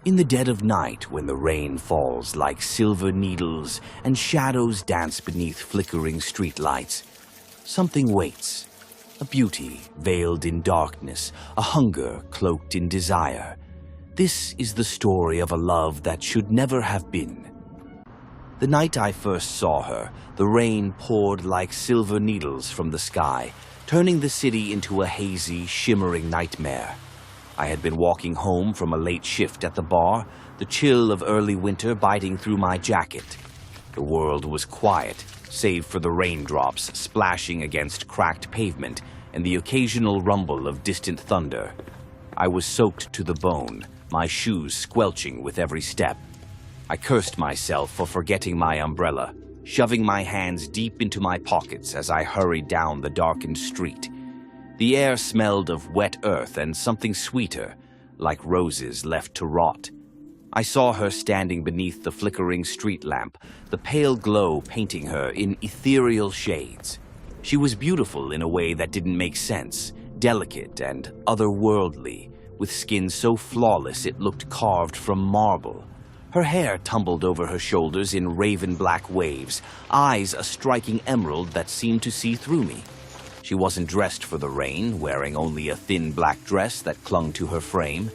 In the dead of night, when the rain falls like silver needles and shadows dance beneath flickering streetlights, something waits. A beauty veiled in darkness, a hunger cloaked in desire. This is the story of a love that should never have been. The night I first saw her, the rain poured like silver needles from the sky, turning the city into a hazy, shimmering nightmare. I had been walking home from a late shift at the bar, the chill of early winter biting through my jacket. The world was quiet, save for the raindrops splashing against cracked pavement and the occasional rumble of distant thunder. I was soaked to the bone, my shoes squelching with every step. I cursed myself for forgetting my umbrella, shoving my hands deep into my pockets as I hurried down the darkened street. The air smelled of wet earth and something sweeter, like roses left to rot. I saw her standing beneath the flickering street lamp, the pale glow painting her in ethereal shades. She was beautiful in a way that didn't make sense, delicate and otherworldly, with skin so flawless it looked carved from marble. Her hair tumbled over her shoulders in raven black waves, eyes a striking emerald that seemed to see through me. She wasn't dressed for the rain, wearing only a thin black dress that clung to her frame.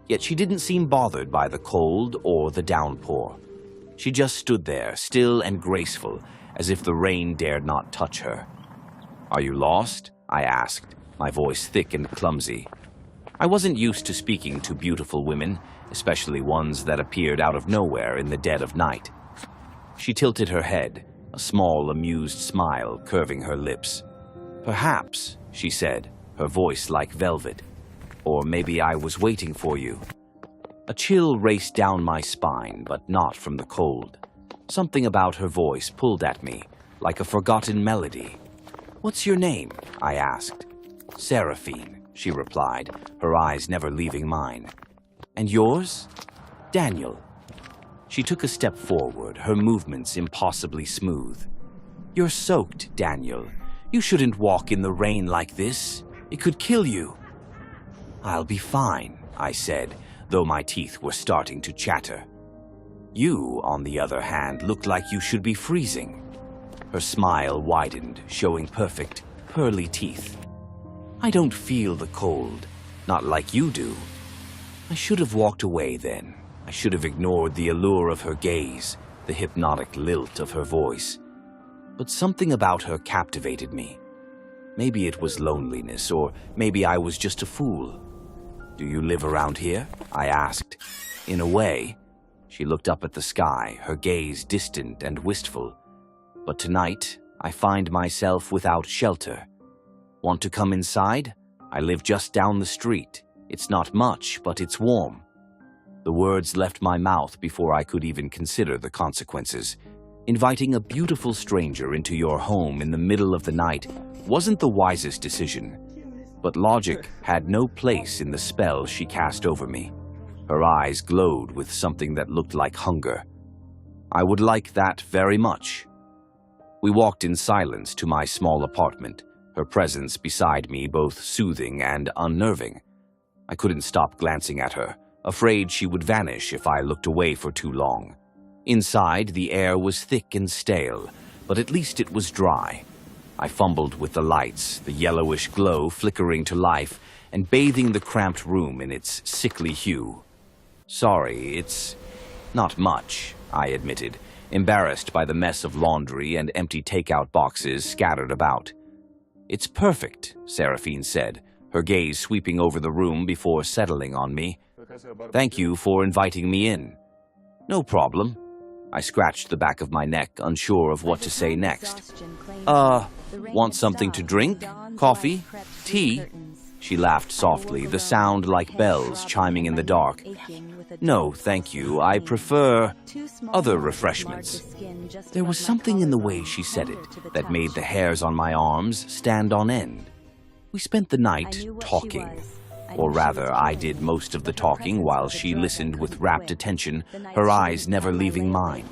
Yet she didn't seem bothered by the cold or the downpour. She just stood there, still and graceful, as if the rain dared not touch her. "Are you lost?" I asked, my voice thick and clumsy. I wasn't used to speaking to beautiful women, especially ones that appeared out of nowhere in the dead of night. She tilted her head, a small, amused smile curving her lips. "Perhaps," she said, her voice like velvet. "Or maybe I was waiting for you." A chill raced down my spine, but not from the cold. Something about her voice pulled at me, like a forgotten melody. "What's your name?" I asked. "Seraphine," she replied, her eyes never leaving mine. "And yours?" "Daniel." She took a step forward, her movements impossibly smooth. "You're soaked, Daniel. You shouldn't walk in the rain like this. It could kill you." "I'll be fine," I said, though my teeth were starting to chatter. "You, on the other hand, look like you should be freezing." Her smile widened, showing perfect, pearly teeth. "I don't feel the cold, not like you do." I should have walked away then. I should have ignored the allure of her gaze, the hypnotic lilt of her voice. But something about her captivated me. Maybe it was loneliness, or maybe I was just a fool. "Do you live around here?" I asked. "In a way." She looked up at the sky, her gaze distant and wistful. "But tonight, I find myself without shelter. Want to come inside? I live just down the street. It's not much, but it's warm." The words left my mouth before I could even consider the consequences. Inviting a beautiful stranger into your home in the middle of the night wasn't the wisest decision, but logic had no place in the spell she cast over me. Her eyes glowed with something that looked like hunger. I would like that very much. We walked in silence to my small apartment, her presence beside me both soothing and unnerving. I couldn't stop glancing at her, afraid she would vanish if I looked away for too long. Inside, the air was thick and stale, but at least it was dry. I fumbled with the lights, the yellowish glow flickering to life and bathing the cramped room in its sickly hue. "Sorry, it's not much," I admitted, embarrassed by the mess of laundry and empty takeout boxes scattered about. "It's perfect," Seraphine said, her gaze sweeping over the room before settling on me. "Thank you for inviting me in." "No problem." I scratched the back of my neck, unsure of what to say next. Want something to drink? Coffee? Tea?" She laughed softly, the sound like bells chiming in the dark. "No, thank you. I prefer other refreshments." There was something in the way she said it that made the hairs on my arms stand on end. We spent the night talking. Or rather, I did most of the talking while she listened with rapt attention, her eyes never leaving mine.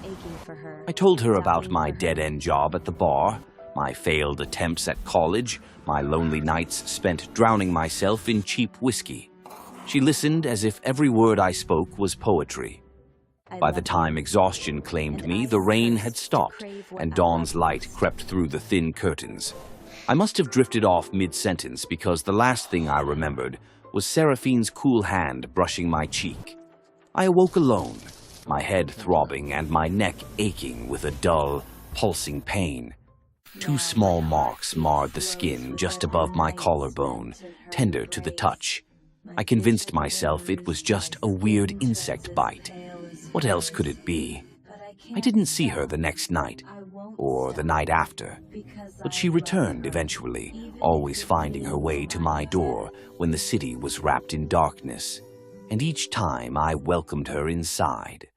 I told her about my dead-end job at the bar, my failed attempts at college, my lonely nights spent drowning myself in cheap whiskey. She listened as if every word I spoke was poetry. By the time exhaustion claimed me, the rain had stopped, and dawn's light crept through the thin curtains. I must have drifted off mid-sentence because the last thing I remembered was Seraphine's cool hand brushing my cheek. I awoke alone, my head throbbing and my neck aching with a dull, pulsing pain. 2 small marks marred the skin just above my collarbone, tender to the touch. I convinced myself it was just a weird insect bite. What else could it be? I didn't see her the next night, or the night after, but she returned eventually, always finding her way to my door when the city was wrapped in darkness, and each time I welcomed her inside.